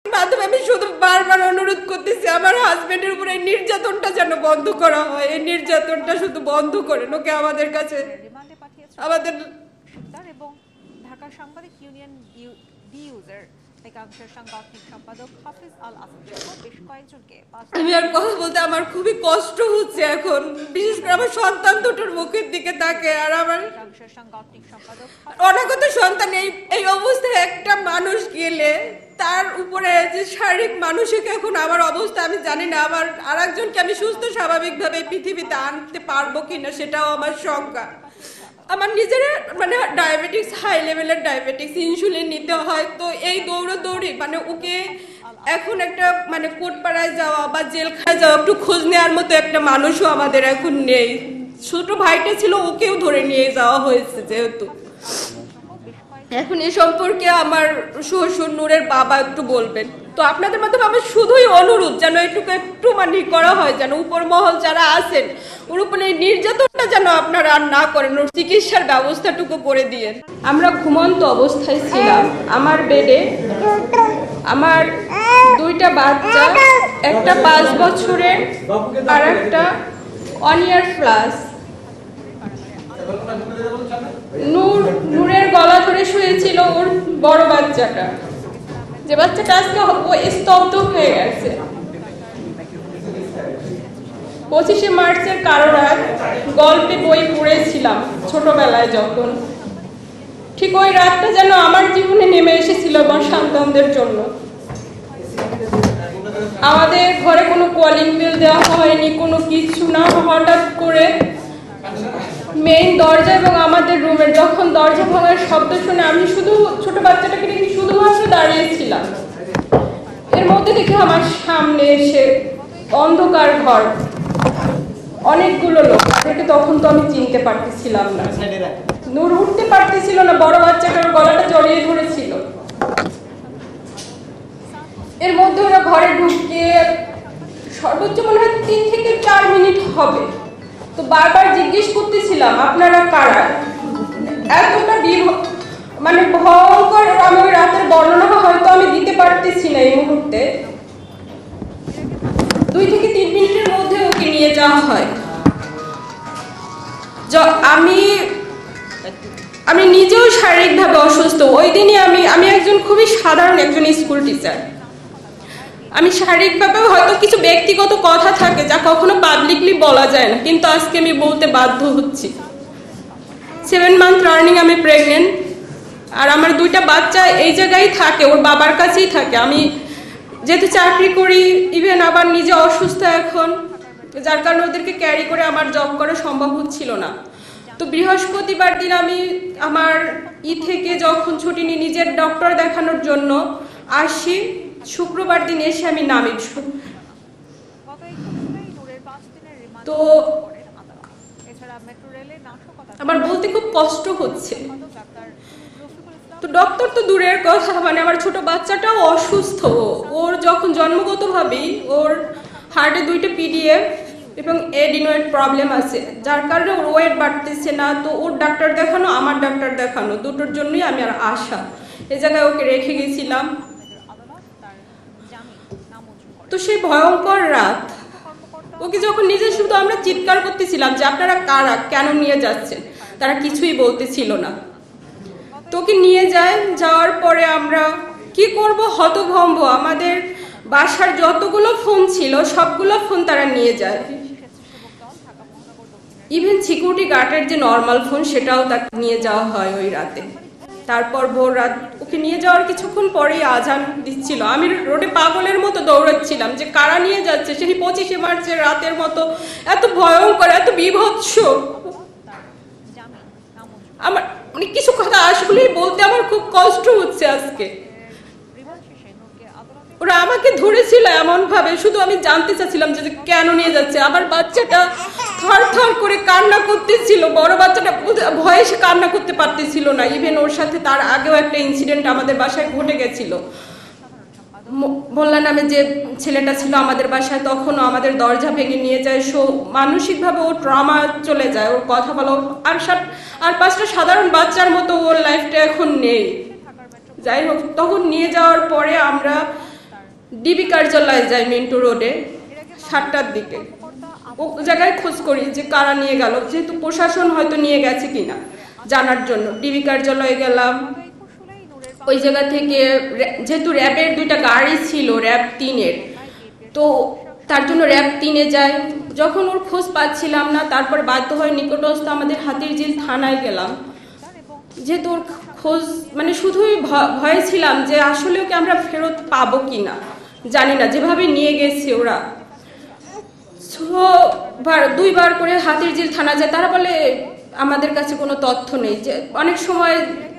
মাধ্যমে আমি শুধু বারবার অনুরোধ করতেছি আমার হাজবেন্ডের উপরে এই নির্যাতনটা যেন বন্ধ করা হয়, এই নির্যাতনটা শুধু বন্ধ করে ওকে আমাদের কাছে আমাদের এবং ঢাকা সাংবাদিক ইউনিয়ন ডিইউজের একাংশের সাংগঠনিক সম্পাদক হাফিজ আল আসাদ সহ বেশ কয়েকজনকে আমি আর কথা বলতে আমার খুবই কষ্ট হচ্ছে এখন, বিশেষ করে আমার সন্তান দুটোর মুখের দিকে তাকে আর আমার একাংশের সাংগঠনিক সম্পাদক অনাগত সন্তান এই অবস্থায় একটা মানুষ গেলে তার উপরে যে শারীরিক মানসিক এখন আমার অবস্থা আমি জানি না, আমার আর একজনকে আমি সুস্থ স্বাভাবিকভাবে পৃথিবীতে আনতে পারবো কিনা সেটাও আমার শঙ্কা। আমার নিজের মানে ডায়াবেটিক্স, হাই লেভেলের ডায়াবেটিক্স, ইনসুলিন নিতে হয়। তো এই দৌড়াদৌড়ি মানে ওকে এখন একটা মানে কোটপাড়ায় যাওয়া বা জেলখানায় যাওয়া একটু খোঁজ নেওয়ার মতো একটা মানুষও আমাদের এখন নেই। ছোট ভাইটা ছিল, ওকেও ধরে নিয়ে যাওয়া হয়েছে যেহেতু। এখন এ সম্পর্কে আমার শ্বশুর নূরের বাবা একটু বলবেন। তো আপনাদের মাধ্যমে আমার শুধুই অনুরোধ যেন একটু মানে করা হয়, যেন উপর মহল যারা আছেন ওর উপরে নির্যাতনটা যেন আপনারা আর না করেন, ওর চিকিৎসার ব্যবস্থাটুকু করে দিয়েন। আমরা ঘুমন্ত অবস্থায় ছিলাম আমার বেডে, আমার দুইটা বাচ্চা, একটা 5 বছরের আর একটা 1 year প্লাস। নূরের গলা ধরে শুয়েছিল ওর বড় বাচ্চাটা, যে বাচ্চাটা আজকে স্তব্ধ হয়ে গেছে। 25শে মার্চের কারোরাত গল্পে বই পড়েছিলাম ছোটবেলায় যখন, ঠিক ওই রাতটা যেন আমার জীবনে নেমে এসেছিল আমার সন্তানদের জন্য। আমাদের ঘরে কোনো কলিং বেল দেওয়া হয়নি, কোনো কিছু না, হঠাৎ করে মেইন দরজা এবং আমাদের রুমের যখন দরজা ভাঙার শব্দ শুনে আমি শুধু ছোট বাচ্চাটাকে দেখে শুধুমাত্র দাঁড়িয়েছিলাম। এর মধ্যে দেখে আমার সামনে এসে অন্ধকার ঘর, অনেকগুলো লোক, তাদেরকে তখন তো আমি চিনতে পারতেছিলাম না। নূর উঠতে পারতেছিল না, বড় বাচ্চাটার গলাটা জড়িয়ে ধরেছিল। এর মধ্যে ওরা ঘরে ঢুকে সর্বোচ্চ মনে হয় 3 থেকে 4 মিনিট হবে। তো বারবার জিজ্ঞেস করতেছিলাম আপনারা কারা। এতটা মানে ভয়ঙ্কর, আমি ওই রাতের বর্ণনা হয়তো আমি দিতে পারতেছি না এই মুহূর্তে। 2 থেকে 3 মিনিটের মধ্যে ওকে নিয়ে যাওয়া হয়। আমি নিজেও শারীরিকভাবে অসুস্থ। ওই দিনই আমি একজন খুবই সাধারণ একজন স্কুল টিচার। আমি শারীরিকভাবে হয়তো কিছু ব্যক্তিগত কথা থাকে যা কখনো পাবলিকলি বলা যায় না, কিন্তু আজকে আমি বলতে বাধ্য হচ্ছি। 7 মান্থ রানিং আমি প্রেগনেন্ট, আর আমার 2টা বাচ্চা এই জায়গায় থাকে, ওর বাবার কাছেই থাকে। আমি যেহেতু চাকরি করি, ইভেন আবার নিজে অসুস্থ এখন, যার কারণে ওদেরকে ক্যারি করে আমার জব করা সম্ভব হচ্ছিল না। তো বৃহস্পতিবার দিন আমি আমার থেকে যখন ছুটি নিয়ে নিজের ডক্টর দেখানোর জন্য আসি, শুক্রবার দিন এসে আমি নামি। তো আমার বলতে খুব কষ্ট হচ্ছে। তো ডক্টর তো দূরের কথা, মানে আমার ছোট বাচ্চাটাও অসুস্থ। ওর যখন জন্মগতভাবেই ওর হার্টে 2টা PDF এবং এডিনয়েড প্রবলেম আছে, যার কারণে ওর ওয়েট বাড়তেছে না। তো ওর ডাক্তার দেখানো, আমার ডাক্তার দেখানো, দুটোর জন্যই আমি আর আসা। এ জায়গায় ওকে রেখে গেছিলাম। তো সেই ভয়ঙ্কর রাত, ওকে যখন নিজে শুধু আমরা চিৎকার করতেছিলাম যে আপনারা কারা, কেন নিয়ে যাচ্ছেন, তারা কিছুই বলতেছিল না। তোকে নিয়ে যাওয়ার পরে আমরা কি করব, হতভম্ব। আমাদের বাসার যতগুলো ফোন ছিল সবগুলো ফোন তারা নিয়ে যায়, ইভেন সিকিউরিটি গার্ডের যে নর্মাল ফোন সেটাও তাকে নিয়ে যাওয়া হয় ওই রাতে। তারপর ভোর রাত ওকে নিয়ে যাওয়ার কিছুক্ষণ পরেই আজান দিচ্ছিল। আমি রোডে পাগলের মতো দৌড়াচ্ছিলাম যে কারা নিয়ে যাচ্ছে। সেই 25শে মার্চের রাতের মতো এত ভয়ঙ্কর, এত বিভৎস। আমার মানে কিছু কথা আসলেই বলতে আমার খুব কষ্ট হচ্ছে আজকে। ওরা আমাকে ধরেছিল এমন ভাবে, শুধু আমি জানতে চাচ্ছিলাম যে কেন নিয়ে যাচ্ছে। আমার বাচ্চাটা থর থর করে কান্না করতেছিল, বড় বাচ্চাটা ভয়ে সে কান্না করতে পারতেছিল না। ইভেন ওর সাথে তার আগেও একটা ইনসিডেন্ট আমাদের বাসায় ঘটে গেছিল। মোল্লা নামে যে ছেলেটা ছিল আমাদের বাসায়, তখনও আমাদের দরজা ভেঙে নিয়ে যায়। মানসিকভাবে ও ট্রমা চলে যায়, ওর কথা বলো। আর 5টা সাধারণ বাচ্চার মতো ওর লাইফটা এখন নেই। যাই হোক, তখন নিয়ে যাওয়ার পরে আমরা ডিবি কার্যালয়ে যাই মিন্টু রোডে 7টার দিকে। ও জায়গায় খোঁজ করি যে কারা নিয়ে গেল, যেহেতু প্রশাসন হয়তো নিয়ে গেছে কিনা জানার জন্য ডিবি কার্যালয়ে গেলাম। ওই জায়গা থেকে যেহেতু র্যাবের 2টা গাড়ি ছিল, র্যাব 3-এর, তো তার জন্য র্যাব 3-এ যায়। যখন ওর খোঁজ পাচ্ছিলাম না, তারপর বাধ্য হয়ে নিকটস্থ আমাদের হাতিরঝিল থানায় গেলাম। যেহেতু ওর খোঁজ মানে শুধুই ভয়ে ছিলাম যে আসলে ওকে আমরা ফেরত পাবো কিনা, জানি না, যেভাবে নিয়ে গেছে ওরা। 2বার করে হাতিরঝিল থানা যায়, তারা বলে আমাদের কাছে কোনো তথ্য নেই। যে অনেক সময়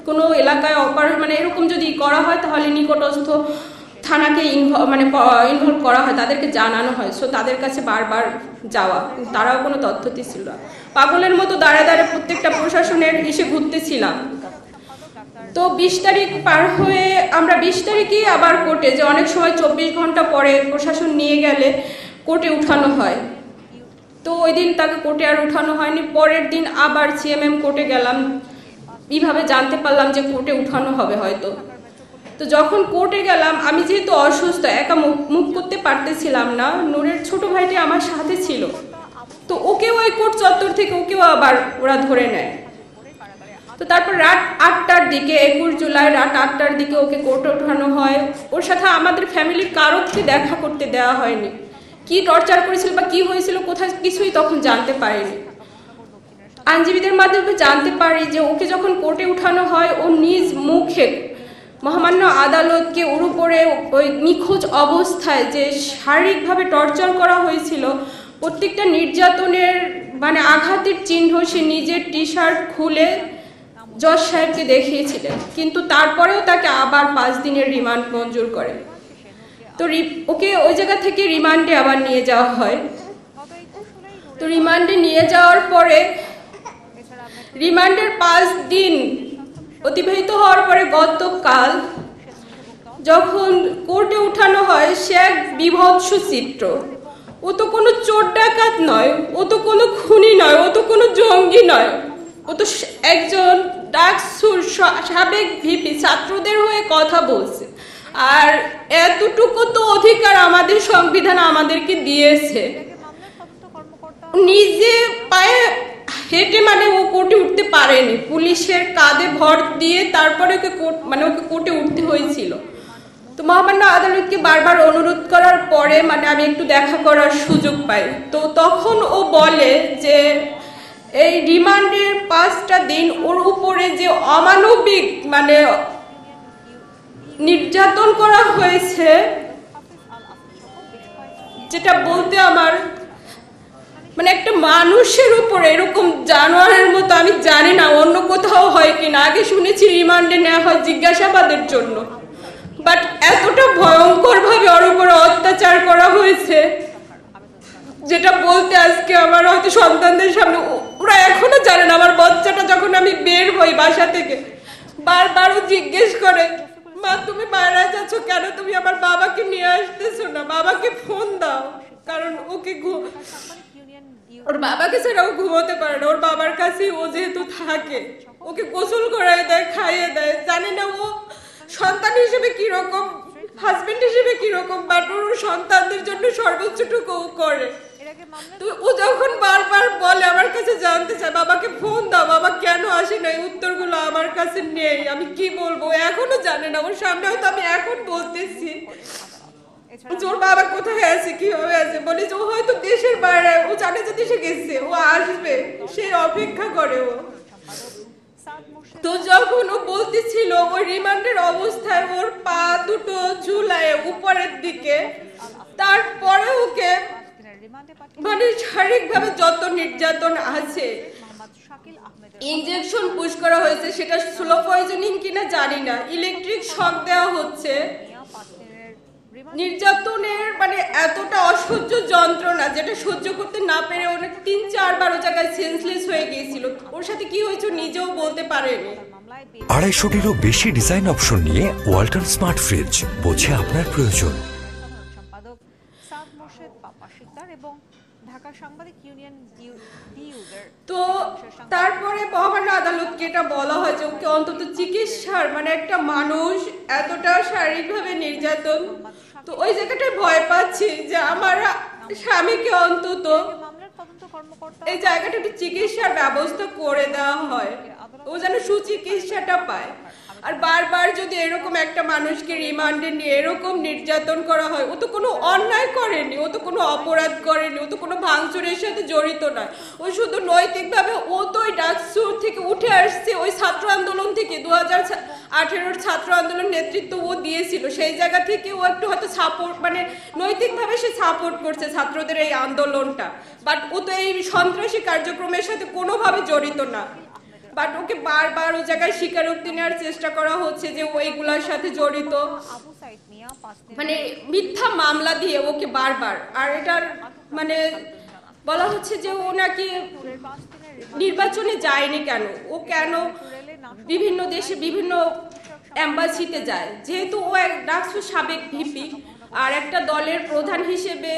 কোনো এলাকায় মানে এরকম যদি করা হয় তাহলে নিকটস্থ থানাকে ইনভলভ করা হয়, তাদেরকে জানানো হয়। সো তাদের কাছে বারবার যাওয়া, তারাও কোনো তথ্য দিচ্ছিল না। পাগলের মতো দাঁড়ে দাঁড়ে প্রত্যেকটা প্রশাসনের এসে ঘুরতেছিলাম। তো 20 তারিখ পার হয়ে আমরা 20 তারিখেই আবার কোর্টে, যে অনেক সময় 24 ঘন্টা পরে প্রশাসন নিয়ে গেলে কোর্টে উঠানো হয়। তো ওই দিন তাকে কোর্টে আর উঠানো হয়নি। পরের দিন আবার সিএমএম কোর্টে গেলাম, এইভাবে জানতে পারলাম যে কোর্টে উঠানো হবে হয়তো। তো যখন কোর্টে গেলাম, আমি যেহেতু অসুস্থ, একা মুভ করতে পারতেছিলাম না, নূরের ছোট ভাইটি আমার সাথে ছিল। তো ওকেও ওই কোর্ট চত্বর থেকে ওকেও আবার ওরা ধরে নেয়। তো তারপর রাত 8টার দিকে, 21 জুলাই রাত 8টার দিকে ওকে কোর্টে ওঠানো হয়। ওর সাথে আমাদের ফ্যামিলির কারোকে দেখা করতে দেওয়া হয়নি। কি টর্চার করেছিল বা কি হয়েছিল কোথায় কিছুই তখন জানতে পারিনি। আইনজীবীদের মাধ্যমে জানতে পারি যে ওকে যখন কোর্টে উঠানো হয়, ও নিজ মুখে মহামান্য আদালতকে ওর উপরে ওই নিখোঁজ অবস্থায় যে শারীরিকভাবে টর্চার করা হয়েছিল, প্রত্যেকটা নির্যাতনের মানে আঘাতের চিহ্ন সে নিজের টি-শার্ট খুলে জজ সাহেবকে দেখিয়েছিলেন। কিন্তু তারপরেও তাকে আবার 5 দিনের রিমান্ড মঞ্জুর করে। তো ওকে ওই জায়গা থেকে রিমান্ডে আবার নিয়ে যাওয়া হয়। তো রিমান্ডে নিয়ে যাওয়ার পরে রিমান্ডের 5 দিন অতিবাহিত হওয়ার পরে গতকাল যখন কোর্টে উঠানো হয়, সে এক বিভৎস চিত্র। ও তো কোনো চোর ডাকাত নয়, ও তো কোনো খুনি নয়, ও তো কোনো জঙ্গি নয়, ও তো একজন ডাকসুর সাবেক ভিপি, ছাত্রদের হয়ে কথা বলছে। আর এতটুকু তো অধিকার আমাদের সংবিধান আমাদেরকে দিয়েছে। নিজে পায়ে হেঁটে মানে ও কোর্টে উঠতে পারেনি, পুলিশের কাঁধে ভর দিয়ে তারপরে ওকে কোর্টে উঠতে হয়েছিল। তো মহামান্য আদালতকে বারবার অনুরোধ করার পরে মানে আমি একটু দেখা করার সুযোগ পাই। তো তখন ও বলে যে এই রিমান্ডের 5টা দিন ওর উপরে যে অমানবিক মানে নির্যাতন করা হয়েছে, যেটা বলতে আমার মানে একটা মানুষের উপরে এরকম জানোয়ারের মতো, আমি জানি না অন্য কোথাও হয় কিনা। আগে শুনেছি রিমান্ডে নেওয়া হয় জিজ্ঞাসাবাদের জন্য, বাট এতটা ভয়ঙ্কর ভাবে ওর উপরে অত্যাচার করা হয়েছে যেটা বলতে আজকে আমার হয়তো সন্তানদের সামনে, ওরা এখনো জানে না। আমার বাচ্চাটা যখন আমি বের হই বাসা থেকে, বারবারও জিজ্ঞেস করে, মা তুমি বাইরে যাচ্ছ কেন, তুমি আমার বাবাকে নিয়ে আসতেছো না, বাবাকে ফোন দাও। কারণ ওকে ওর বাবাকে ছাড়া ও ঘুমোতে পারে না, ওর বাবার কাছে ও যেহেতু থাকে, ওকে গোসল করায় দেয়, খাইয়ে দেয়। জানি না ও সন্তান হিসেবে কিরকম, হাজবেন্ড হিসেবে কিরকম, বাট ওর সন্তানদের জন্য সর্বোচ্চটুকু ও করে। তো ও যখন বারবার বলে, আমার কাছে জানতে চায়, বাবাকে ফোন দাও, বাবা কেন আসে না, এই উত্তরগুলো আমার কাছে নেই। আমি কি বলবো, এখনো জানে না। ওর সামনে হয়তো আমি এখন বলতেছি ওর বাবা কোথায় আছে, কিভাবে আছে, বলি যে ও হয়তো দেশের বাইরে, ও জানে যে দেশে গেছে, ও আসবে, সে অপেক্ষা করে ও। তো যখন ও বলতেছিল ওই রিমান্ডের অবস্থায় ওর পা দুটো ঝুলায় উপরের দিকে, তারপরে ওকে মানে শারীরিকভাবে যত নির্যাতন আছে, ইনজেকশন পুশ করা হয়েছে, সেটা স্লো পয়জনিং কিনা জানি না, ইলেকট্রিক শক দেওয়া হচ্ছে। নির্যাতনের মানে এতটা অসহ্য যন্ত্রণা যেটা সহ্য করতে না পেরে অনেক 3-4 বার ও জায়গায় সেন্সলেস হয়ে গিয়েছিল। ওর সাথে কি হয়েছে নিজেও বলতে পারেনি। 250-টিরও বেশি ডিজাইন অপশন নিয়ে ওয়ালটন স্মার্ট ফ্রিজ, বোঝে আপনার প্রয়োজন। সম্পাদক সাদ মোর্শেদ পাপা শিকদার এবং ঢাকা সাংবাদিক ইউনিয়ন ডিইউজের তো তারপরে মহামান্য আদালতকে এটা বলা হয় যে ওকে অন্তত চিকিৎসার মানে একটা মানুষ এতটা শারীরিকভাবে নির্যাতন, তো ওই জায়গাটায় ভয় পাচ্ছি যে আমার স্বামীকে অন্তত মামলার তদন্ত কর্মকর্তা এই জায়গাটা একটু চিকিৎসার ব্যবস্থা করে দেওয়া হয়, ও যেন সুচিকিৎসাটা পায়। আর বারবার যদি এরকম একটা মানুষকে রিমান্ডে নিয়ে এরকম নির্যাতন করা হয়, ও তো কোনো অন্যায় করেনি, ও তো কোনো অপরাধ করেনি, ও তো কোনো ভাঙচুরের সাথে জড়িত নয়, ও শুধু নৈতিকভাবে ও তো ওই ডাকসুর থেকে উঠে আসছে, ওই ছাত্র আন্দোলন থেকে 2018 ছাত্র আন্দোলন নেতৃত্ব ও দিয়েছিল, সেই জায়গা থেকে ও একটু হয়তো সাপোর্ট মানে নৈতিকভাবে সে সাপোর্ট করছে ছাত্রদের এই আন্দোলনটা, বাট ও তো এই সন্ত্রাসী কার্যক্রমের সাথে কোনোভাবে জড়িত না। বাট ওকে বারবার ও জায়গায় স্বীকারোক্তি নেওয়ার চেষ্টা করা হচ্ছে যে ও এইগুলোর সাথে জড়িত, আবু সাইদ মিয়া 5 দিন মানে মিথ্যা মামলা দিয়ে ওকে বারবার। আর এটার মানে বলা হচ্ছে যে ও নাকি নূরের 5 দিনের নির্বাচনে যায়নি কেন, ও কেন বিভিন্ন দেশে বিভিন্ন এম্বাসিতে যায়, যেহেতু ও এক ডাকসুর সাবেক ভিপি আর একটা দলের প্রধান হিসেবে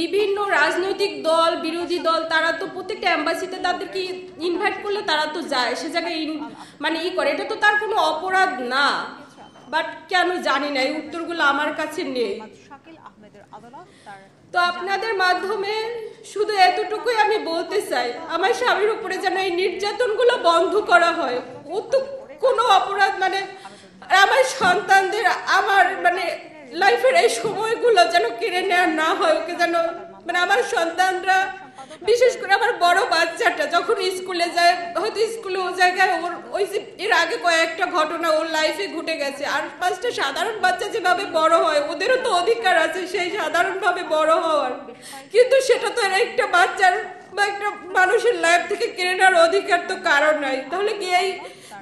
বিভিন্ন রাজনৈতিক দল বিরোধী দল তারা তো প্রত্যেকটা এম্বাসিতে তাদেরকে ইনভাইট করলে তারা তো যায়, সে জায়গায় মানে করে, এটা তো তার কোনো অপরাধ না, বাট কেন জানি না, এই উত্তরগুলো আমার কাছে নেই। শাকিল আহমেদের আদালত তার তো আপনাদের মাধ্যমে শুধু এতটুকুই আমি বলতে চাই, আমার স্বামীর উপরে যেন এই নির্যাতনগুলো বন্ধ করা হয়, ও তো কোনো অপরাধ মানে আমার সন্তানদের আমার মানে লাইফের এই সময়গুলো যেন কেড়ে নেওয়া না হয়, ওকে যেন মানে আমার সন্তানরা বিশেষ করে আমার বড় বাচ্চাটা যখন স্কুলে যায়, হয়তো স্কুলে ও জায়গায় ওর ওই যে এর আগে কয়েকটা ঘটনা ওর লাইফে ঘটে গেছে, আর 5টা সাধারণ বাচ্চা যেভাবে বড় হয় ওদেরও তো অধিকার আছে সেই সাধারণভাবে বড় হওয়ার, কিন্তু সেটা তো একটা বাচ্চার বা একটা মানুষের লাইফ থেকে কেড়ে নেওয়ার অধিকার তো কারণ নাই, তাহলে কি এই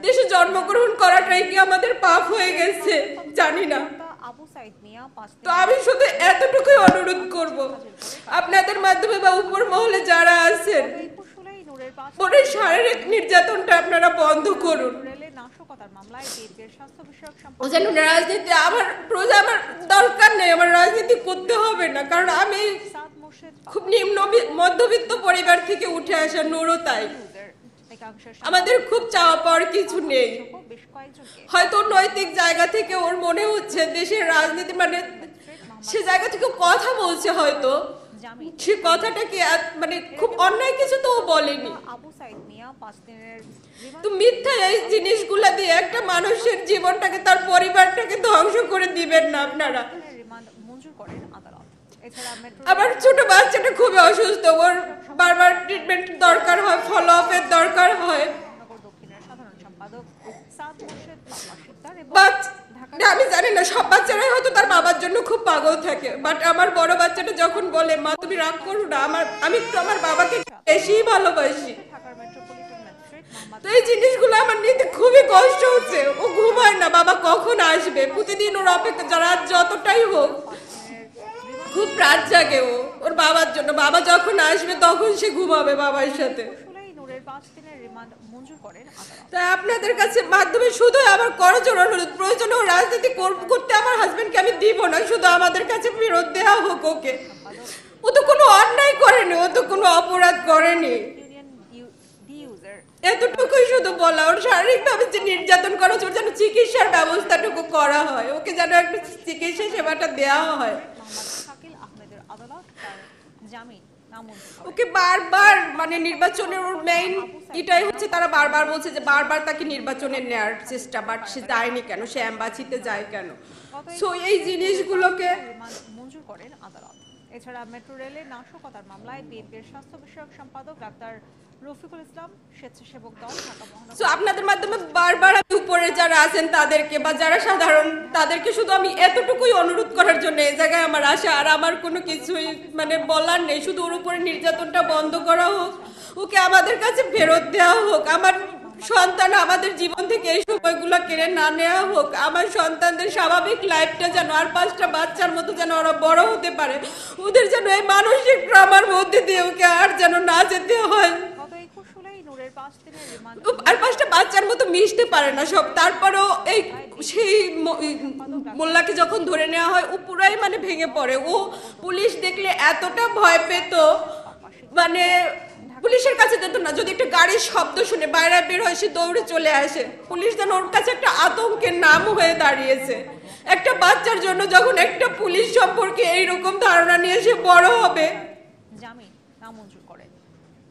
দেশে জন্মগ্রহণ করাটাই কি আমাদের পাপ হয়ে গেছে জানি না। আবু সাইদ মিয়া 5 তো আমি শুধু এতটুকুই অনুরোধ করব আপনাদের মাধ্যমে বা উপর মহলে যারা আছেন, 21 জুলাই নূরের 5 ওদের শারীরিক নির্যাতনটা আপনারা বন্ধ করুন। রেলে নাশকতার মামলায় বিএনপির স্বাস্থ্য বিষয়ক ও সম্পাদক যেন রাজনীতি আমার প্রজা আমার দরকার নেই, আমার রাজনীতি করতে হবে না, কারণ আমি সাদ মোর্শেদ খুব নিম্ন মধ্যবিত্ত পরিবার থেকে উঠে আসা নুরও তাই, ডিইউজের একাংশের আমাদের খুব চাওয়া পাওয়ার কিছু নেই। সহ বেশ কয়েকজনকে হয়তো নৈতিক জায়গা থেকে ওর মনে হচ্ছে দেশের রাজনীতি মানে সে জায়গা থেকে কথা বলছে, হয়তো জামিন সে কথাটা কি মানে খুব অন্যায় কিছু তো ও বলেনি, আবু সাইদ মিয়া 5 দিনের তো মিথ্যা এই জিনিসগুলা দিয়ে একটা মানুষের জীবনটাকে তার পরিবারটাকে ধ্বংস করে দিবেন না আপনারা। রিমান্ড মঞ্জুর করেন আদালত। এছাড়া মেট্রো আবার ছোট বাচ্চাটা খুবই অসুস্থ, ওর বারবার ট্রিটমেন্ট দরকার হয়, ফলো আপের দরকার হয়। নগর দক্ষিণের সাধারণ সম্পাদক সাদ মোর্শেদ পাপা শিকদার এবং না আমি জানি না, সব বাচ্চারাই হয়তো তার বাবার জন্য খুব পাগল থাকে, বাট আমার বড় বাচ্চাটা যখন বলে মা তুমি রাগ করো না, আমি একটু আমার বাবাকে বেশি ভালোবাসি, ঢাকার মেট্রোপলিটন ম্যাজিস্ট্রেট মোহাম্মদ তো এই জিনিসগুলো আমার নিতে খুবই কষ্ট হচ্ছে, ও ঘুমায় না বাবা কখন আসবে, প্রতিদিন ওর অপেক্ষা রাত যতটাই হোক খুব রাত জাগে ও ওর বাবার জন্য, বাবা যখন আসবে তখন সে ঘুমাবে বাবার সাথে। জুলাই নূরের 5 দিনের রিমান্ড মঞ্জুর করেন আদালত। তাই আপনাদের কাছে মাধ্যমে শুধু আমার করজোর অনুরোধ, প্রয়োজনে ও রাজনীতি করতে আমার হাজবেন্ডকে আমি দিব না, শুধু আমাদের কাছে ফেরত দেওয়া হোক ওকে, ও তো কোনো অন্যায় করেনি, ও তো কোনো অপরাধ করেনি, ইউনিয়ন ডিইউজের এতটুকুই শুধু বলা, ওর শারীরিকভাবে যে নির্যাতন করা হচ্ছে ওর যেন চিকিৎসার ব্যবস্থাটুকু করা হয়, ওকে যেন একটু চিকিৎসা সেবাটা দেওয়া হয়। মোহাম্মদ শাকিল আহমেদের আদালত তার জামিন নামঞ্জুর করেন। ওকে বারবার মানে নির্বাচনের ওর মেইন এটাই হচ্ছে, তারা বারবার বলছে যে বারবার তাকে নির্বাচনে নেওয়ার চেষ্টা, বাট সে যায়নি কেন, সে এম্বাসিতে যায় কেন, সো এই জিনিসগুলোকে রিমান্ড মঞ্জুর করেন আদালত। এছাড়া মেট্রো রেলের নাশকতার মামলায় বিএনপির স্বাস্থ্য বিষয়ক সম্পাদক ডাক্তার রফিকুল ইসলাম স্বেচ্ছাসেবক দল ঢাকা মহানগর সো আপনাদের মাধ্যমে বারবার আমি উপরে যারা আছেন তাদেরকে বা যারা সাধারণ তাদেরকে শুধু আমি এতটুকুই অনুরোধ করার জন্য এই জায়গায় আমার আসা, আর আমার কোনো কিছুই মানে বলার নেই, শুধু ওর উপরে নির্যাতনটা বন্ধ করা হোক, ওকে আমাদের কাছে ফেরত দেওয়া হোক, আমার সন্তান আমাদের জীবন থেকে এই সময়গুলো কেড়ে না নেওয়া হোক, আমার সন্তানদের স্বাভাবিক লাইফটা যেন আর 5টা বাচ্চার মতো যেন ওরা বড় হতে পারে, ওদের যেন এই মানসিক ট্রমার মধ্যে দিয়ে ওকে আর যেন না যেতে হয়, গত 21 জুলাই নূরের 5 দিনের রিমান্ড আর 5টা বাচ্চার মতো মিশতে পারে না সব, তারপরেও এই সেই মোল্লাকে যখন ধরে নেওয়া হয় ও পুরাই মানে ভেঙে পড়ে, ও পুলিশ দেখলে এতটা ভয় পেত, মানে পুলিশের কাছে যেত না, যদি একটা গাড়ির শব্দ শুনে বাইরে বের হয় সে দৌড়ে চলে আসে। পুলিশ যেন ওর কাছে একটা আতঙ্কের নাম হয়ে দাঁড়িয়েছে। একটা বাচ্চার জন্য যখন একটা পুলিশ সম্পর্কে এইরকম ধারণা নিয়ে সে বড় হবে। জামিন নামঞ্জুর করেন।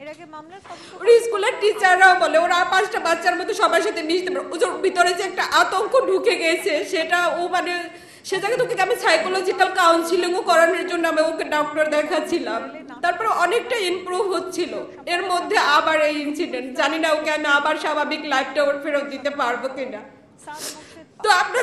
এর আগে মামলার ওর স্কুলের টিচাররাও বলে ওরা 5টা বাচ্চার মতো সবার সাথে মিশতে পারে। ওর ভিতরে যে একটা আতঙ্ক ঢুকে গেছে সেটা ও মানে সে জায়গায় তোকে আমি সাইকোলজিক্যাল কাউন্সিলিংও করানোর জন্য আমি ওকে ডক্টর দেখাচ্ছিলাম। তারপরে অনেকটা ইমপ্রুভ হচ্ছিল। এর মধ্যে আবার এই ইনসিডেন্ট, জানি না ওকে আমি আবার স্বাভাবিক লাইফটা ওর ফেরত দিতে পারবো কিনা। তো আপনাদের